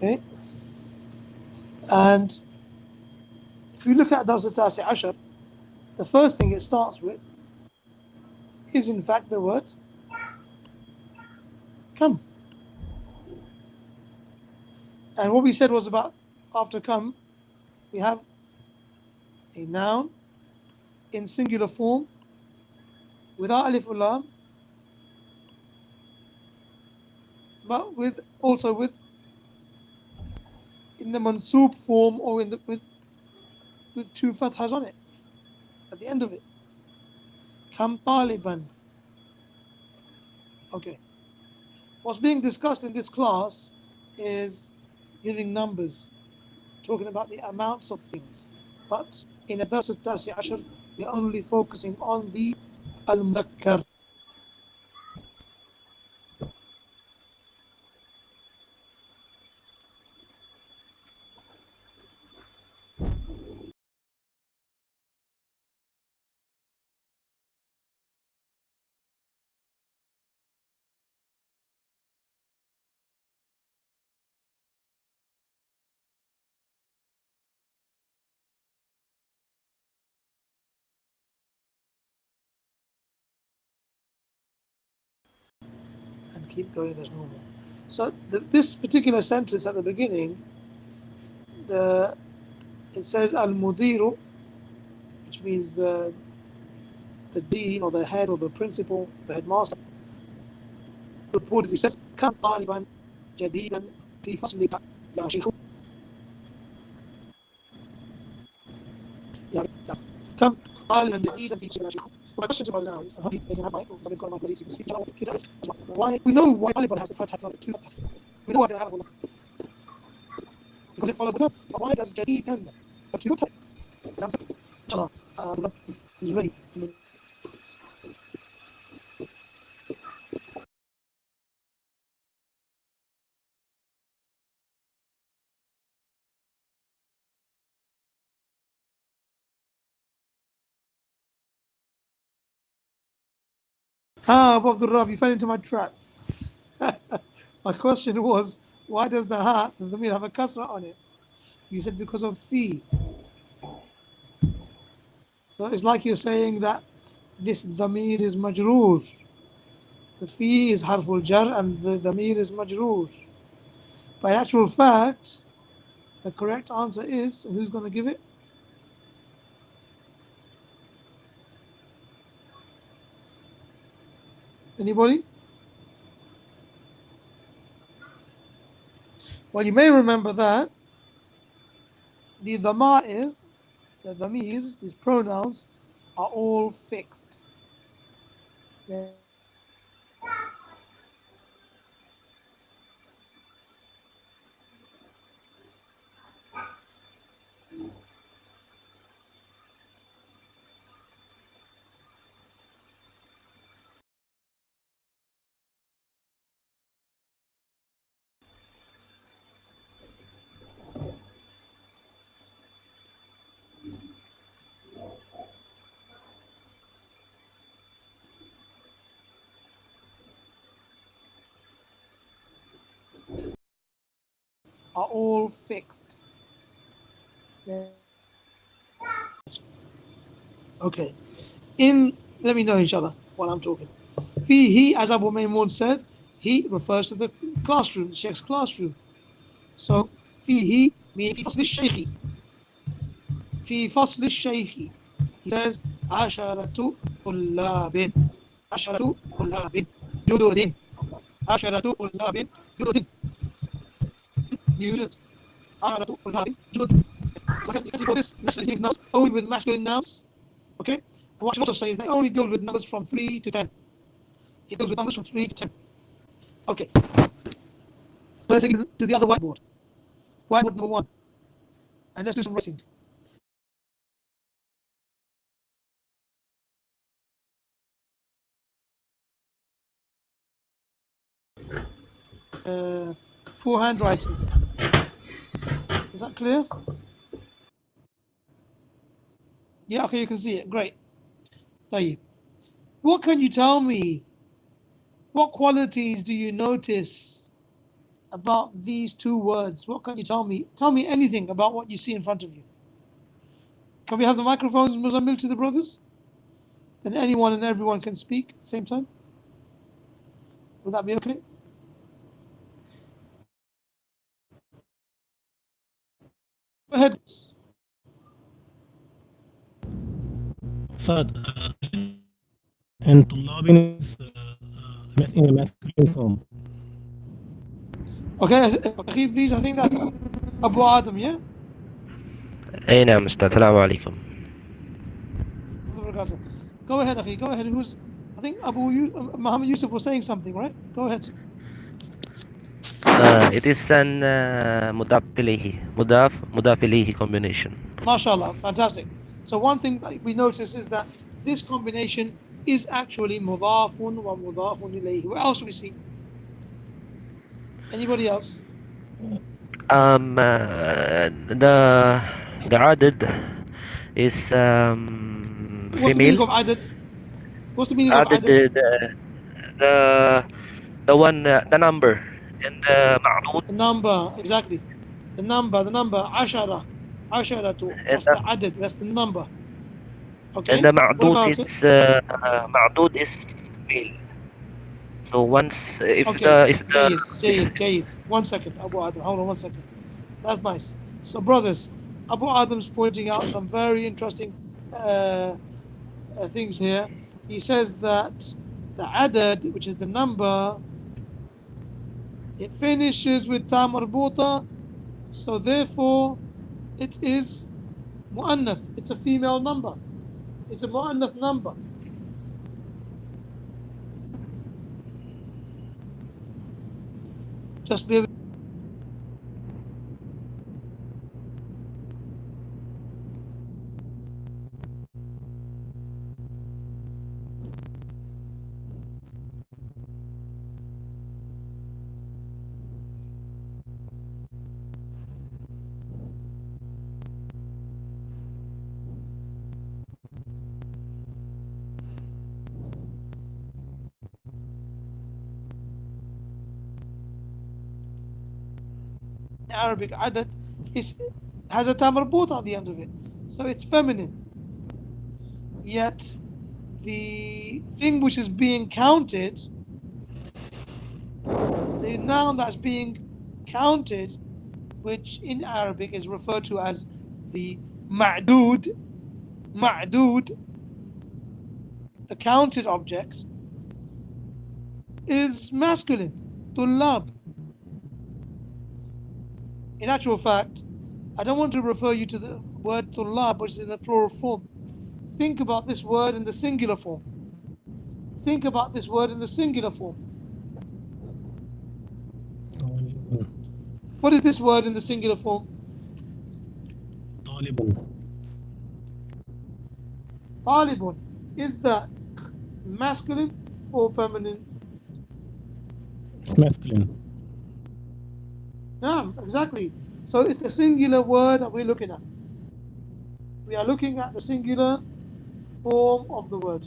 Okay, and if you look at Dars al-Tasi Ashar, the first thing it starts with is in fact the word come. And what we said was about after come, we have a noun in singular form without alif or lam, but with also with in the mansoob form or in the with two fathas on it at the end of it. Kam taliban. Okay. What's being discussed in this class is giving numbers, talking about the amounts of things. But in a Dars al-Tasi Ashar, we're only focusing on the al-Mudhakkar. And keep going as normal. So this particular sentence at the beginning, it says al-Mudiru, which means the dean or the head or the principal, the headmaster, reportedly says, "Kam taliban jadidan fi faslika ya shaykh." Yeah, yeah. Kam taliban jadidan fi faslika ya shaykh. My question to now is, they can have my, I've got my place, you can speak about it. Why, we know why Taliban has the first hat on it, two hats. We know why they have it, because it follows the note. But why does jadidan have two hats? Inshallah, the Rabb is ready. Abu Abdul Rab, you fell into my trap. My question was, why does the ha, the dhamir, have a kasra on it? You said because of fi. So it's like you're saying that this dhamir is majroor. The fi is harful jar and the dhamir is majroor. By actual fact, the correct answer is, who's going to give it? Anybody? Well, you may remember that the dhama'ir, the dhamirs, these pronouns, are all fixed. They're all fixed. Okay. Let me know, inshallah, while I'm talking. He, as Abu Maymun said, he refers to the classroom, the Sheikh's classroom. So, he means fi fasl shaykhi. Fi fasl shaykhi. He says, asharatu ullabin. Asharatu ullabin. Jududin. Asharatu ullabin. Jududin. New students. Asharatu ullabin. Jududin. Like I said before, this lesson is in nouns only with masculine nouns. Okay? And what you also say is they only deal with numbers from 3 to 10. It deals with numbers from 3 to 10. Okay. Let's take it to the other whiteboard. Whiteboard number 1. And let's do some writing. Poor handwriting. Is that clear? Yeah, okay, you can see it. Great. طيب. What can you tell me? What qualities do you notice about these two words? What can you tell me? Tell me anything about what you see in front of you. Can we have the microphones, Muzammil, to the brothers? Then anyone and everyone can speak at the same time. Would that be okay? Go ahead. صاد and طلاب is in a masculine form. Okay, Akhif, please. I think that's Abu Adam, yeah? اي نعم استاذ السلام عليكم. Go ahead, Akhi. Go ahead. I think Muhammad Yusuf was saying something, right? Go ahead. It is an مضاف إليه combination. MashaAllah, fantastic. So one thing that we notice is that this combination is actually mudafun wa mudafun ilayhi. What else do we see? Anybody else? The عدد is What's the meaning female. of adad? What's the meaning of عدد adad? the one the number and معدود. The number, exactly. The number, عشرة. That's the adad, that's the number. Okay. And the معدود is معدود is male. So once if okay. the جيد. 1 second, Abu Adam. Hold on 1 second. That's nice. So brothers, Abu Adam's pointing out some very interesting things here. He says that the adad, which is the number, it finishes with ta marbuta, so therefore it is mu'annath. It's a female number. It's a mu'annath number. Just be Arabic adad has a ta marbuta at the end of it, so it's feminine. Yet the thing which is being counted, the noun that's being counted, which in Arabic is referred to as the ma'dood, the counted object, is masculine, tullab. In actual fact, I don't want to refer you to the word tullab, which is in the plural form. Think about this word in the singular form. Think about this word in the singular form. What is this word in the singular form? Talibun. Is that masculine or feminine? It's masculine. Yeah, exactly. So it's the singular word that we're looking at. We are looking at the singular form of the word.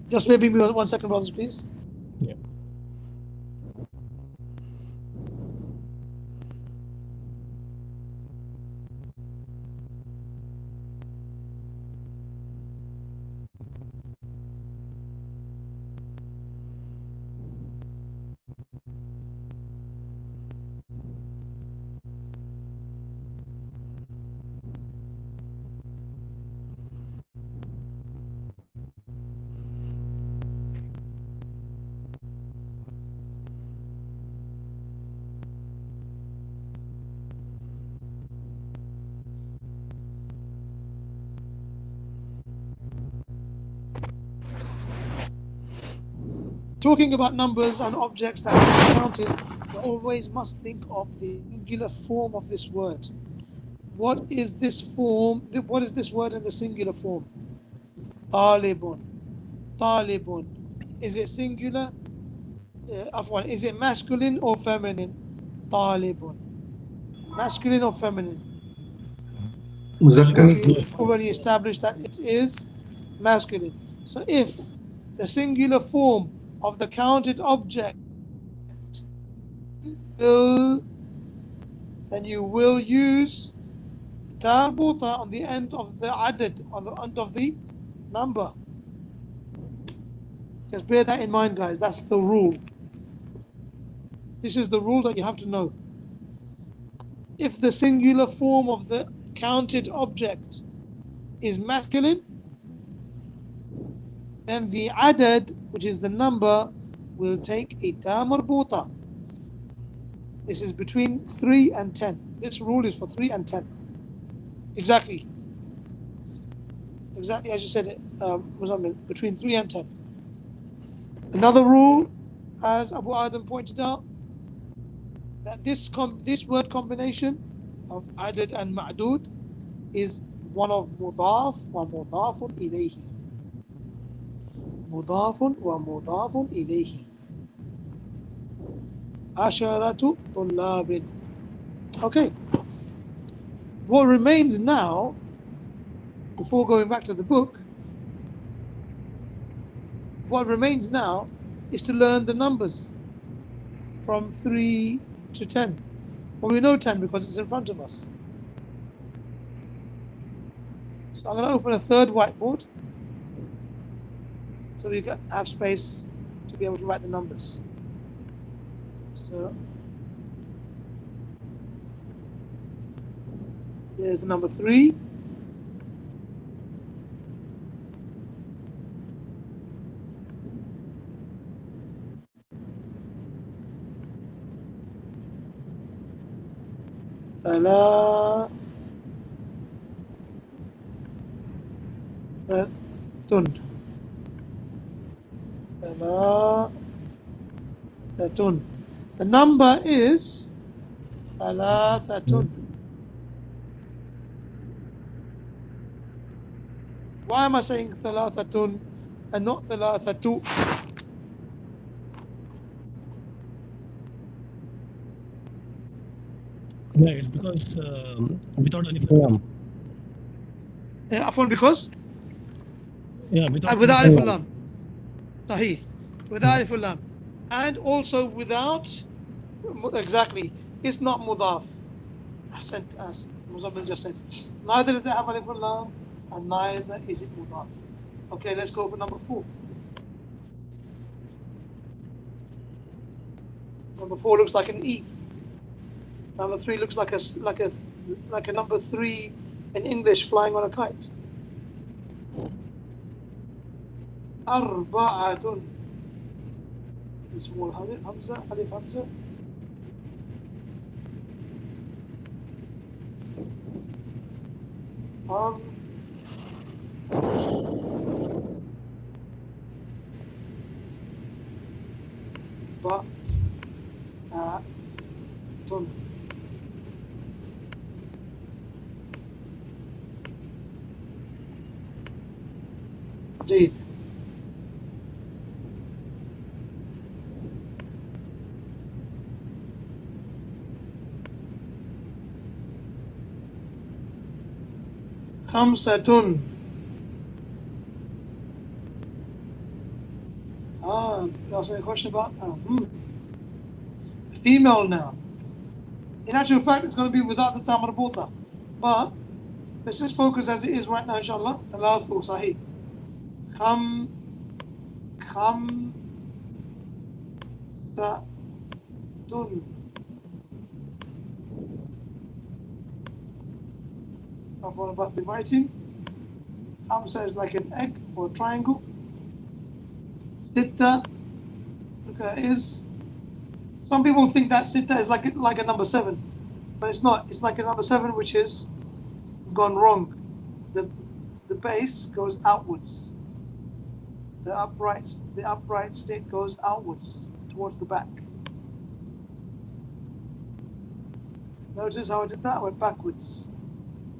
Just maybe 1 second, brothers, please. Yeah. Talking about numbers and objects that are counted, you always must think of the singular form of this word. What is this form? What is this word in the singular form? Talibun. Is it singular? Is it masculine or feminine? Talibun. Masculine or feminine? مذكر. We already established that it is masculine. So if the singular form of the counted object will, then you will use ta marbuta on the end of the adad, on the end of the number. Just bear that in mind, guys. That's the rule. This is the rule that you have to know. If the singular form of the counted object is masculine, then the adad, which is the number, will take a ta marbuta. This is between 3 and 10. This rule is for 3 and 10. Exactly as you said it, Muzammil, between 3 and 10. Another rule, as Abu Adam pointed out, that this word combination of adad and ma'dud is one of mudaf wa mudafun ilayhi. Mudafun wa mudafun ilayhi. Asharatu tullabin. Okay. What remains now, before going back to the book, what remains now is to learn the numbers from 3 to 10. Well, we know 10 because it's in front of us. So I'm going to open a third whiteboard so we have space to be able to write the numbers. So there's the number 3. ثلاثة. The number is ثلاثة. Why am I saying ثلاثة and not ثلاثة? Yeah, it's because without alif and lam. Afwan, because? Yeah, without Alif and lam. Sahih. Without alif and lam. And also without, exactly, it's not mudaf. As Muzammil just said. Neither does it have alif and lam, and neither is it mudaf. Okay, let's go for number 4. Number 4 looks like an E. Number 3 looks like a number 3 in English flying on a kite. Arba'atun. Small hamza, alif hamza. Arba'atun. جيد. خمسة. You asking a question about female noun. In actual fact, it's going to be without the ta marbuta. But let's just focus as it is right now, inshallah. ثلاثة صحيح. خمسة. About the writing. Hamza is like an egg or a triangle. Sitta, is. Some people think that sitta is like a number 7, but it's not. It's like a number 7 which is gone wrong. The base goes outwards. The upright state goes outwards towards the back. Notice how I did that? I went backwards.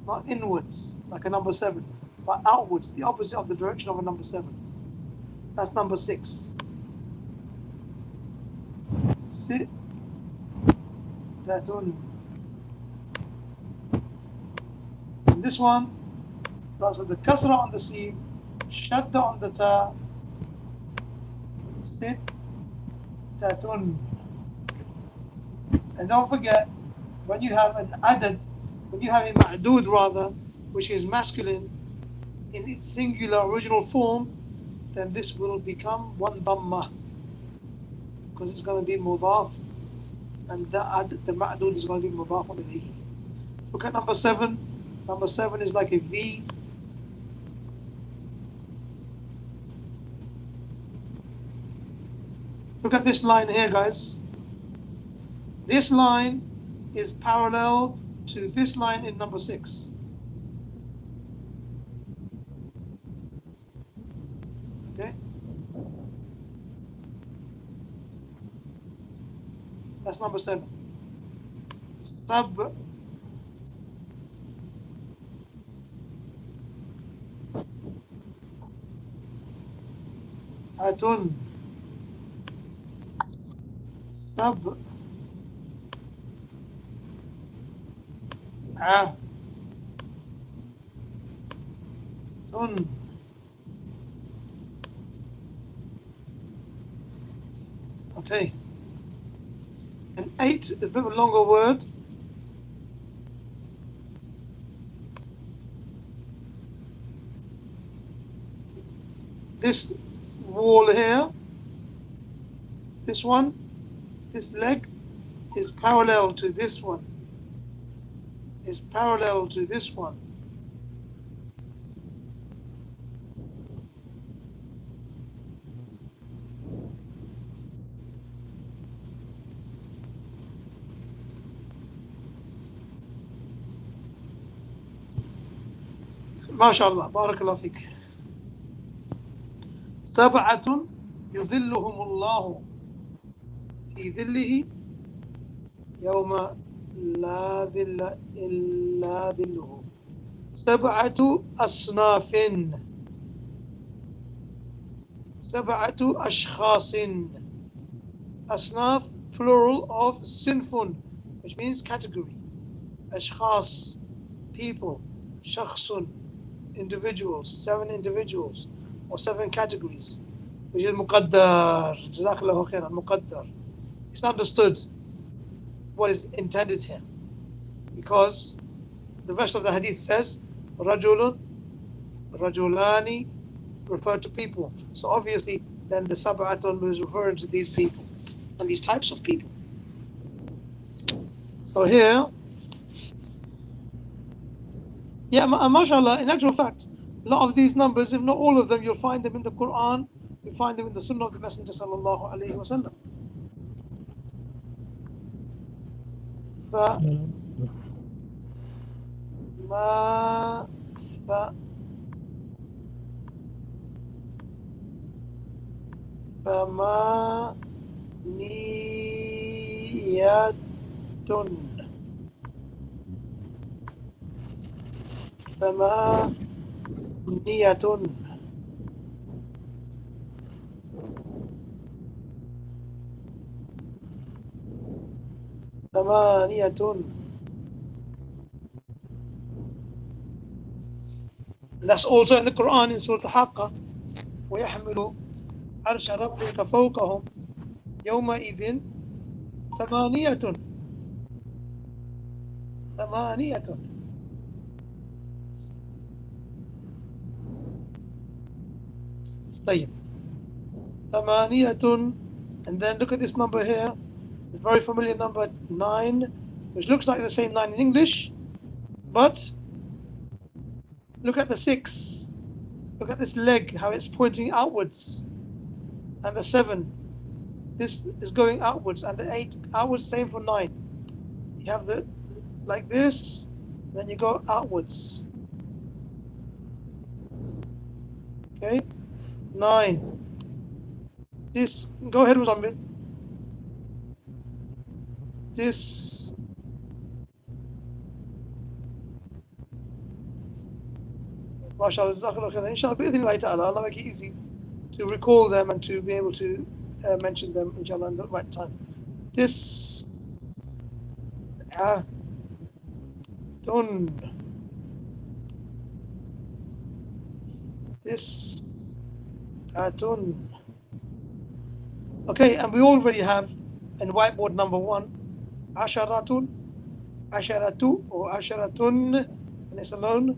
Not inwards, like a number 7, but outwards, the opposite of the direction of a number 7. That's number 6. Sittatun. And this one starts with the kasra on the seam, shadda on the ta, sittatun. And don't forget, when you have an adad, when you have a ma'dood rather, which is masculine in its singular original form, then this will become one dhamma, because it's going to be mudaf, and the ma'dood is going to be mudaf ilayhi. Look at number 7. Number 7 is like a V. Look at this line here, guys. This line is parallel to this line in number 6. Okay? That's number 7. Sab. Atun. Sab. Tun. Okay. And 8, a bit of a longer word. This wall here, this one, this leg is parallel to this one. Is parallel to this one. MashaAllah, barakallah fik. سبعة يظلهم الله في ظله يوم لا ظل إلا ظله. سبعة أصناف. سبعة أشخاص. أصناف plural of sinfun, which means category. أشخاص, people. شخص, individuals, 7 individuals or 7 categories, which is muqaddar. Jazakallahu khairan, muqaddar. It's understood what is intended here, because the rest of the hadith says rajulun, rajulani refer to people. So obviously then the sab'atun was referring to these people and these types of people. So here, yeah, mashallah, in actual fact, a lot of these numbers, if not all of them, you'll find them in the Quran, you find them in the Sunnah of the Messenger sallallahu alayhi wa sallam. ثمانية. That's also in the Quran in Surah Al-Haqqa. ويحمل عرش ربك فوقهم يومئذ ثمانية. طيب. ثمانية. And then look at this number here. It's a very familiar number 9, which looks like the same 9 in English, but look at the 6. Look at this leg, how it's pointing outwards. And the 7, this is going outwards, and the 8 outwards, same for 9. You have the like this, then you go outwards. Okay? 9. This, go ahead, Muzammil. This MashaAllah, Jazakallah khairan. Inshallah, bi'idhnillahi ta'ala, Allah make it easy to recall them and to be able to mention them, inshallah, in the right time. This Tun. tis'atun. Okay, and we already have in whiteboard number 1, asharatun, asharatu, or asharatun, and it's alone.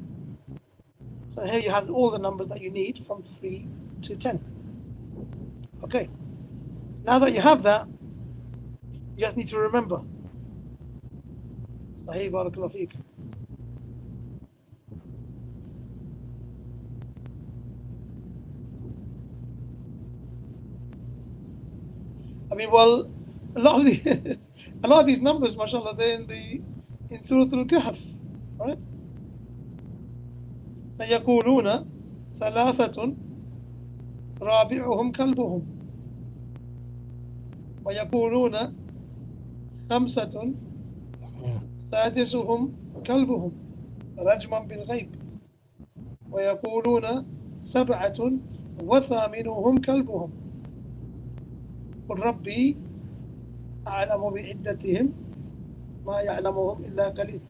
So here you have all the numbers that you need from 3 to 10. Okay, so now that you have that, you just need to remember. Sahih, barakallahu feek. I mean, well, a lot of these numbers, mashallah, they're in Surah Al-Kahf, right? سيقولون ثلاثة رابعهم كلبهم ويقولون خمسة سادسهم كلبهم رجما بالغيب ويقولون 7 وثامنهم كلبهم قل ربي أعلم بعدتهم ما يعلمهم إلا قليل.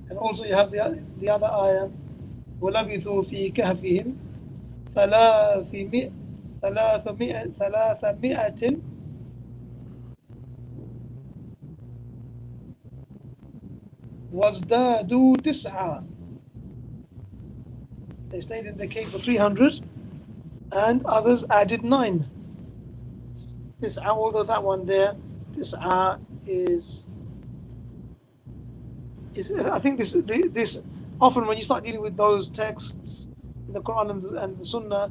And also you have the other ayah وَلَبِثُوا فِي كَهْفِهِمْ 300 وَازْدَادُوا 9. They stayed in the cave for 300 and others added 9. This, although that one there, this is I think this often when you start dealing with those texts in the Quran and the Sunnah,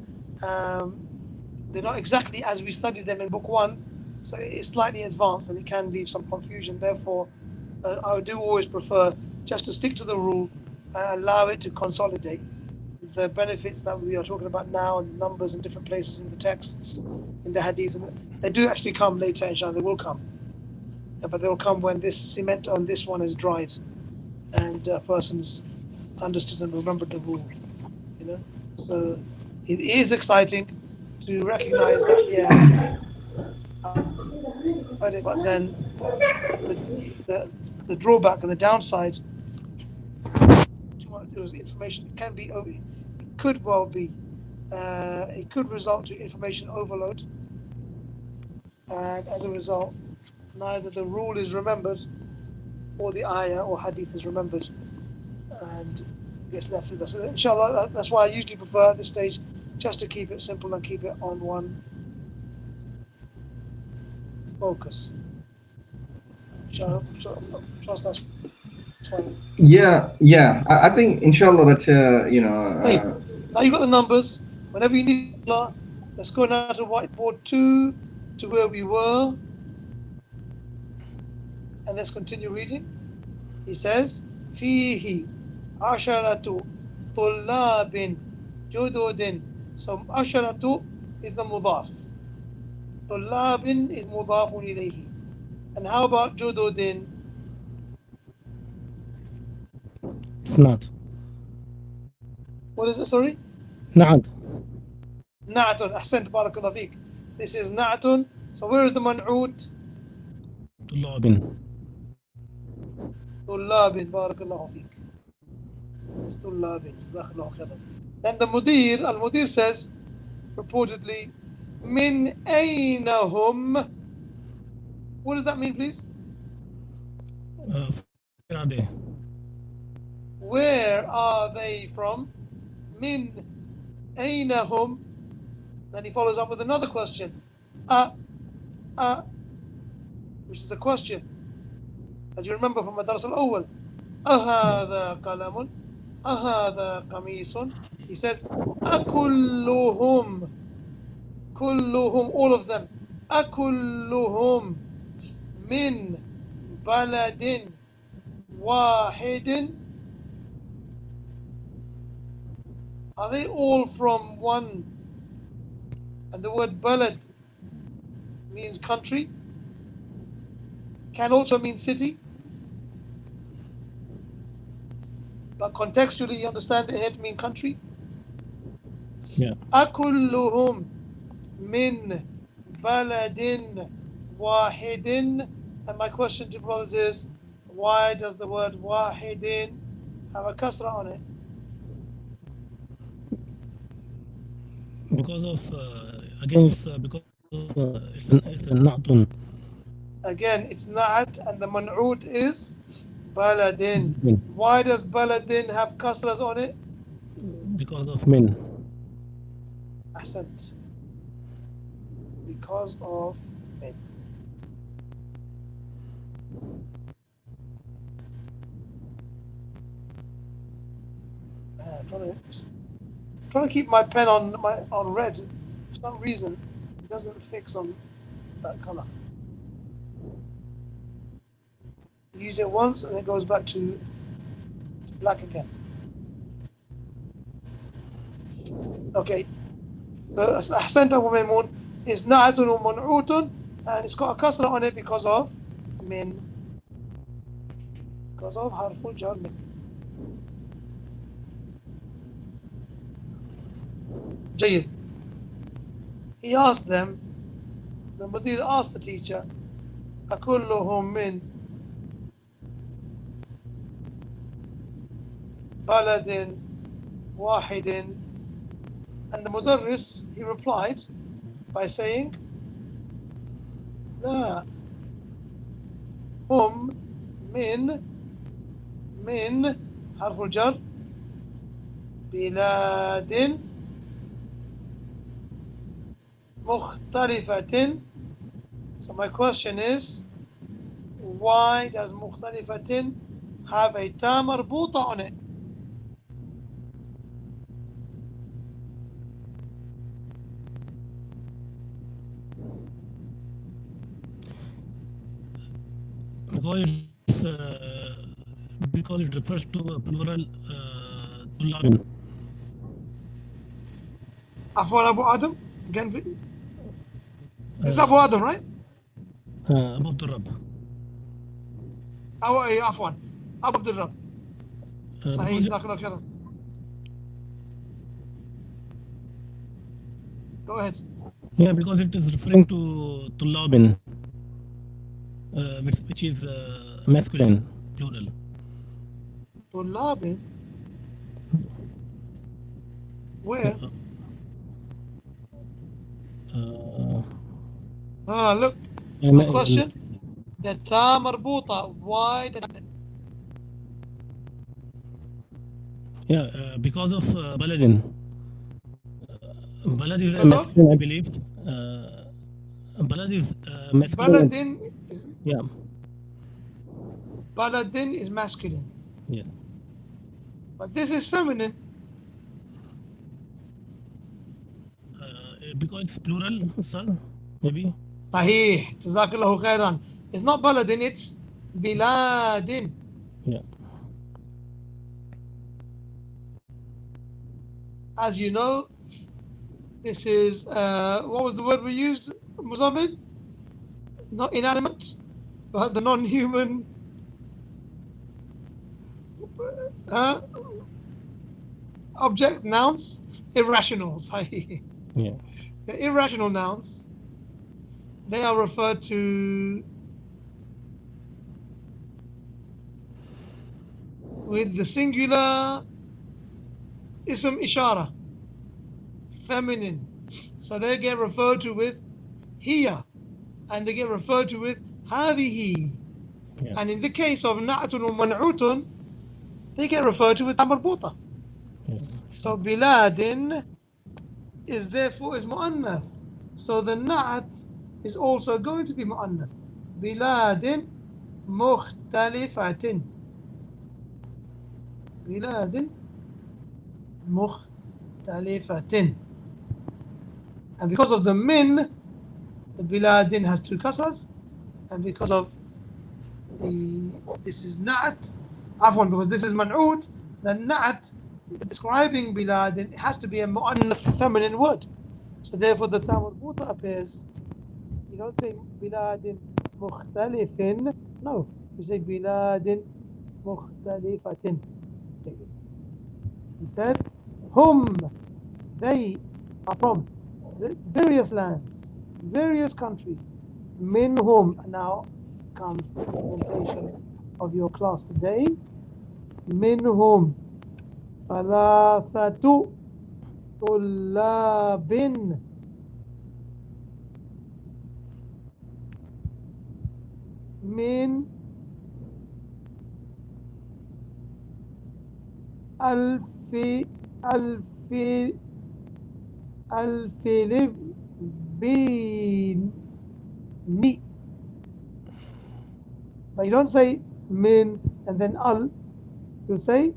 they're not exactly as we studied them in book 1, so it's slightly advanced and it can leave some confusion. Therefore, I do always prefer just to stick to the rule and allow it to consolidate the benefits that we are talking about now and the numbers in different places in the texts, in the hadith. And they do actually come later, inshallah, they will come. But they'll come when this cement on this one is dried and a person's understood and remembered the rule, you know. So it is exciting to recognize that, but then the drawback and the downside, too much information can be, it could well be, it could result to information overload, and as a result, neither the rule is remembered or the ayah or hadith is remembered, and it gets left with us. So inshallah, that's why I usually prefer at this stage just to keep it simple and keep it on one focus. Inshallah, so trust that's fine. Yeah. I think inshallah that Now you got the numbers. Whenever you need, let's go now to whiteboard 2 to where we were. And let's continue reading. He says, فيه عشرة طلاب جدد. So عشرة is the mudaf. طلاب is مضاف إليه. And how about جدد? It's not. What is it, sorry? نعد. نعت. أحسنت, بارك الله فيك. This is نعت. So where is the منعوت? طلاب. طلاب, بارك الله فيك. It's طلاب, جزاك الله خيرا. Then the mudir, al-mudir says, reportedly, من أين هم? What does that mean, please? Where are they from? من أين هم? Then he follows up with another question. Which is a question. As you remember from Madras al-Awwal. أهذا قلم أهذا قميص. He says أكلهم. كلهم, all of them. أكلهم من بلد واحد. Are they all from one? And the word balad means country, can also mean city, but contextually you understand it had mean country. Yeah. أكلهم من بلد واحد. And my question to brothers is, why does the word wahidin have a kasra on it? Because of again, it's because it's a na'tun. Again, it's na'at and the man'ut is baladin. Why does baladin have kasras on it? Because of min. Ahsant. Because of min. I'm trying to keep my pen on red. For some reason, it doesn't fix on that color. You use it once and then it goes back to black again. Okay. So Ahsanta wa Maymun is na'atun wa man'utun, and it's got a kasra on it because of min. Because of harful jar min. Jayyid. He asked them, the Mudir asked the teacher, أكلهم من بلد واحد, and the Mudarris, he replied by saying, لا هم من حرف الجر بلاد مختلفة. So my question is, why does مختلفة have a ta marbuta on it? Because it refers to a plural tullabin. Afwan Abu Adam? Again, this is Abu Adam, right? Abu Turab. Afwan. Abu Abdurrab. Sahih, Jazakallah khairan. Go ahead. Yeah, because it is referring to tullabin, which is masculine, plural. Tullabin? Where? Look. My question. The ta marbuta. Why does it? Yeah, because of baladin. Balad is Because of? masculine, I believe. Balad is masculine. Baladin is, Yeah. Baladin is masculine. Yeah. But this is feminine. Because it's plural, sir, maybe. Sahih. Jazakallahu khairan. It's not baladin, it's biladin. Yeah. As you know, this is, what was the word we used, Muzammil? Not inanimate, but the non-human object, nouns, irrational. Sahih. Yeah. The irrational nouns, they are referred to with the singular ism ishara, feminine. So they get referred to with hiya, and they get referred to with hadihi. Yeah. And in the case of na'atun wa man'utun, they get referred to with marbuta. Yes. So biladin is therefore is mu'annath. So the na'at is also going to be mu'annath. Biladin mukhtalifatin. Biladin mukhtalifatin. And because of the min, the biladin has two kasras. And because of this is na'at, afwan, because this is man'ut, the na'at describing biladin, it has to be a mu'annath feminine word. So therefore the ta marbuta appears. You don't say biladin mukhtalifin. No, you say biladin mukhtalifatin. He said, hum, they are from various lands, various countries. Minhum. Now comes the implementation of your class today. منهم ثلاثة طلاب من ألف الفلبين. But you don't say min and then al. You say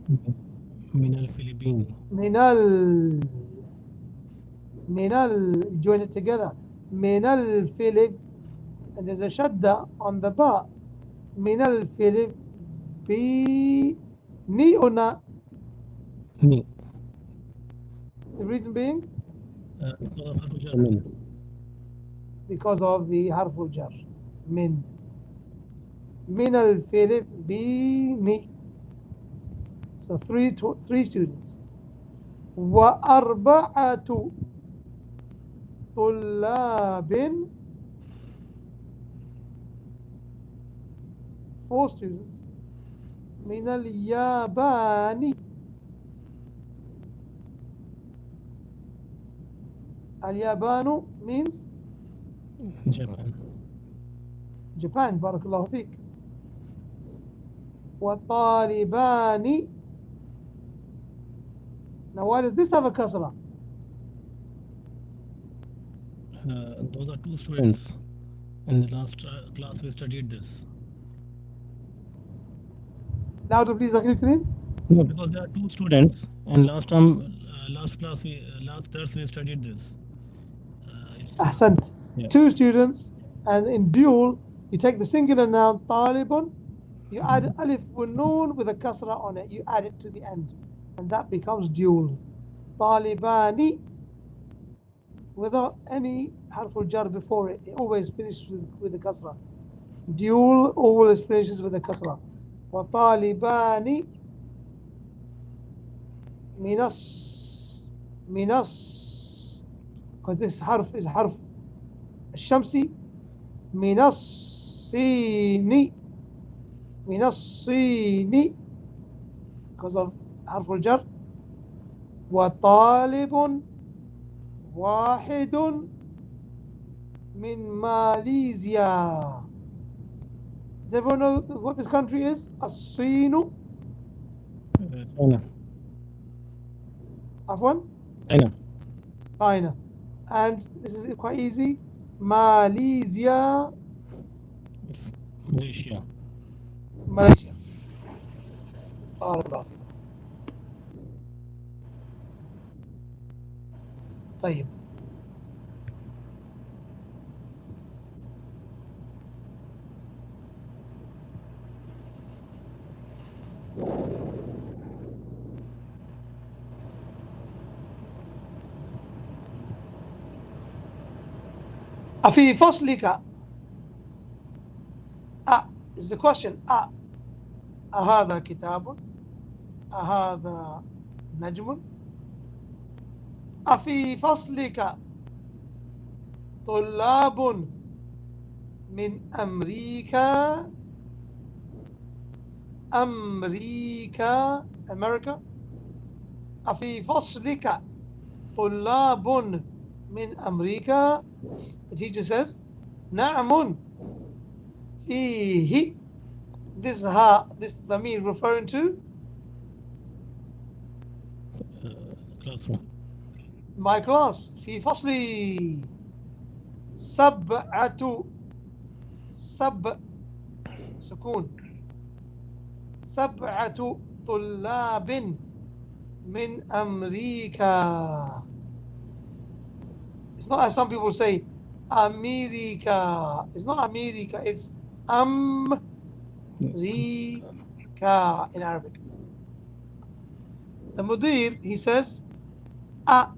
من الفلبين. minal. Join it together. Minal Philip, and there's a shadda on the ba. Minal Philip ni or na. Me. The reason being because of harful jar, because of the harful jar. min. Min. Minal Philip ni. So three students. وأربعة طلاب, 4 students. من اليابان. اليابان means Japan. Japan. بارك الله فيك. وطالبان. Now why does this have a kasra? Those are 2 students. In the last class we studied this. Louder please, Akhil Kareem. No, because there are 2 students, and last class last Thursday we studied this. Ahsant. Yeah. 2 students, and in dual you take the singular noun talibun, you add alif wa noon with a kasra on it, you add it to the end, and that becomes dual. Talibani, without any harful jar before it, it always finishes with a kasra. Dual always finishes with a kasra. Wa talibani minas, because this harf is harf الشمسي. من الصين because of حرف الجر. وطالب واحد من ماليزيا. Does everyone know what this country is? الصين. China. عفوا. China. And this is quite easy. Malaysia. It's Malaysia. Malaysia. الله. طيب. أفي فصلك is the question. أهذا كتاب؟ أهذا نجم؟ أفي فصلك طلاب من أمريكا؟ أمريكا أفي فصلك طلاب من أمريكا? The teacher says نعم فيه. This dhamir referring to Classroom. my class. في فصلي سكون 7 طلاب من أمريكا. It's not as some people say America. It's not America, it's Amrika in Arabic. The Mudir, he says,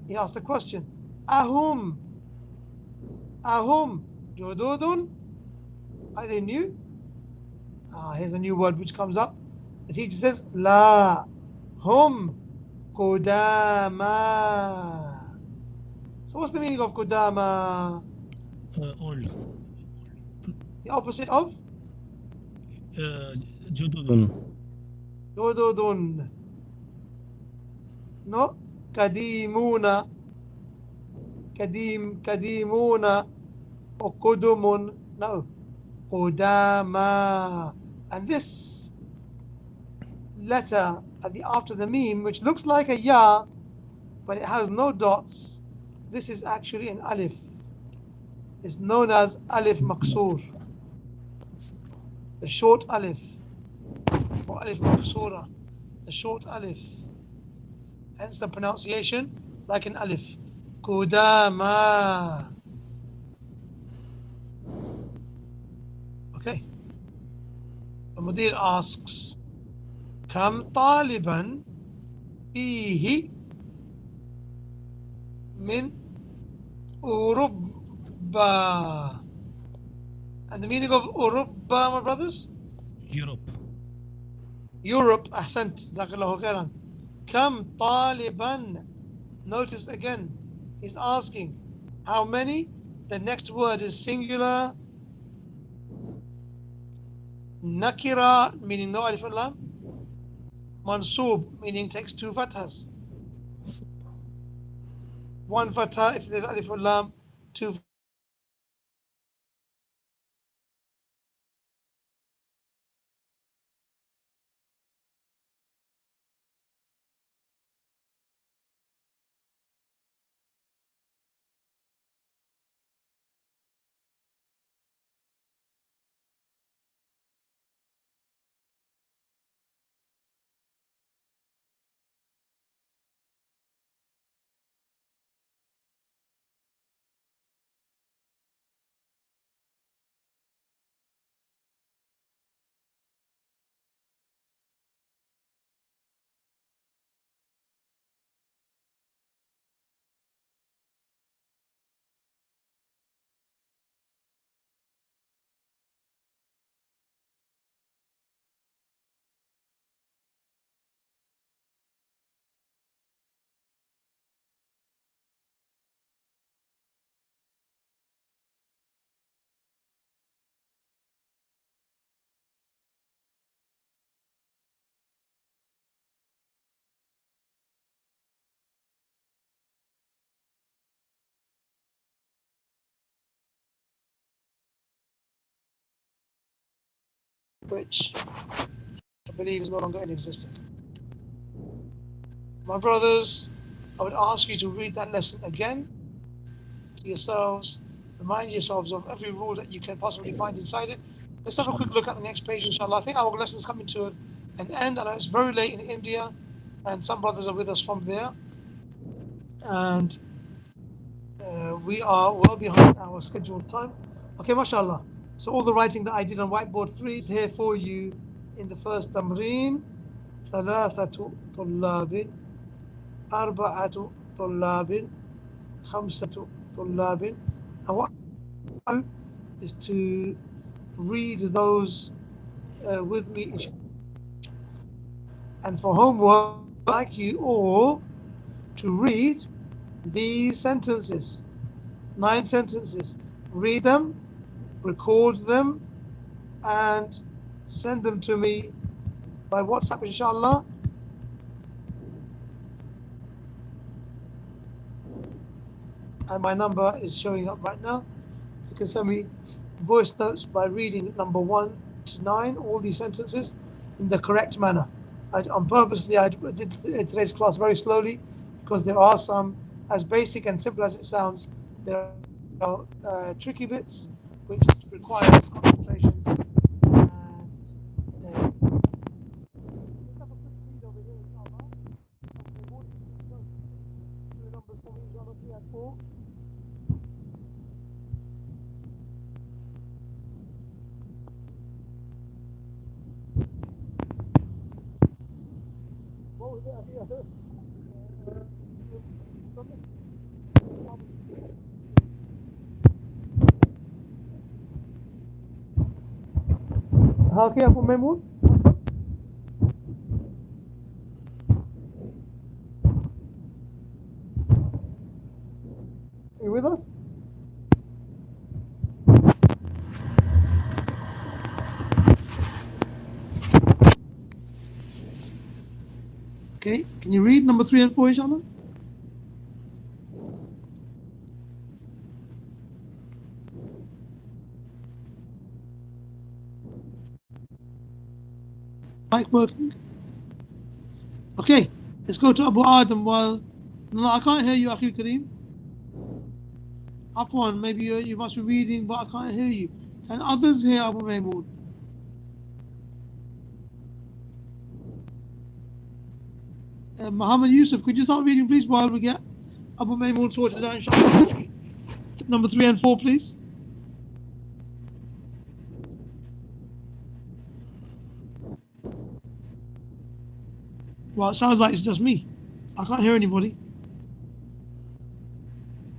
he asks the question, Ahum Jududun? Are they new? Here's a new word which comes up. The teacher says, La hum Kudama. So what's the meaning of Kudama? Old. The opposite of جدد. جدد. No. قديمون. قديمون. Or قدم. No. قداما. And this letter after the meme, which looks like a ya, but it has no dots. This is actually an alif. It's known as alif maksur, the short alif, or alif maksura, the short alif. Hence the pronunciation like an alif. Kudama. Okay. The Mudir asks, Kam taliban fihi min Urubba. And the meaning of Urubba, my brothers? Europe. Europe. Ahsant. Jazakallahu khairan. Kam taliban. Notice again, he's asking, how many? The next word is singular. Nakira, meaning no alif and lam. Mansub, meaning takes two fathas. One fatha if there's alif and lam, two which I believe is no longer in existence. My brothers, I would ask you to read that lesson again to yourselves. Remind yourselves of every rule that you can possibly find inside it. Let's have a quick look at the next page, inshallah. I think our lesson is coming to an end. I know it's very late in India, and some brothers are with us from there. And we are well behind our scheduled time. Okay, mashallah. So all the writing that I did on whiteboard 3 is here for you in the first tamreen. ثلاثة طلاب أربعة طلاب خمسة طلاب. And what is to read those with me. And for homework, I'd like you all to read these sentences, 9 sentences. Read them, record them, and send them to me by WhatsApp, inshallah. And my number is showing up right now. You can send me voice notes by reading number 1 to 9, all these sentences in the correct manner. On purposely, I did today's class very slowly because there are some, as basic and simple as it sounds, there are tricky bits which requires concentration. ها كيف أبو ميمون؟ Are you with us? Okay, can you read number 3 and 4, inshallah? Mic working? Okay, let's go to Abu Adam. Well, no, I can't hear you, Akhil Kareem. Afwan, maybe you must be reading, but I can't hear you. And others here, Abu Maymoon. Muhammad Yusuf, could you start reading, please, while we get Abu Maymoon sorted out, inshallah? Number 3 and 4, please. Well, it sounds like it's just me. I can't hear anybody.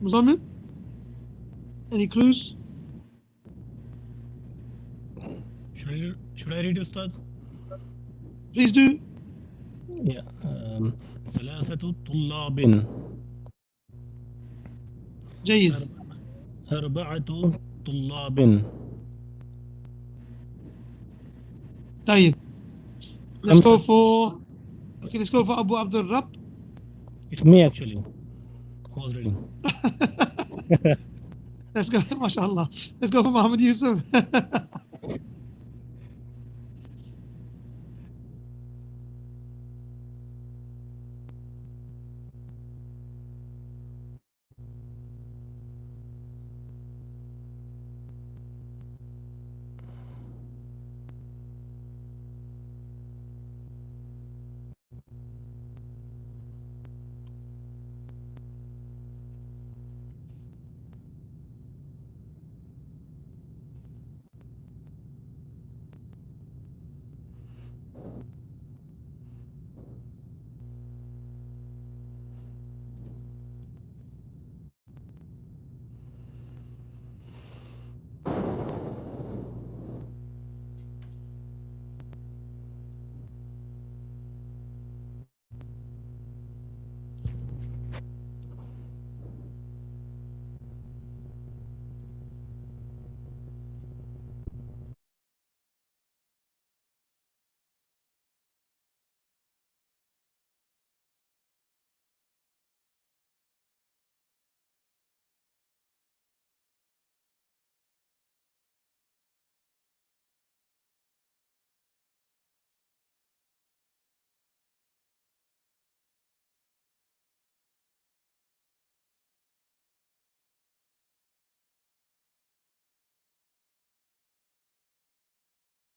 Muzammil? Any clues? Should I read, Ustad? Please do. Yeah. ثلاثة طلاب. جيد. أربعة طلاب. طيب. Let's go for. Okay, let's go for Abu Abdul Rabb. It's me actually. Who was reading? Let's go, mashallah. Let's go for Muhammad Yusuf.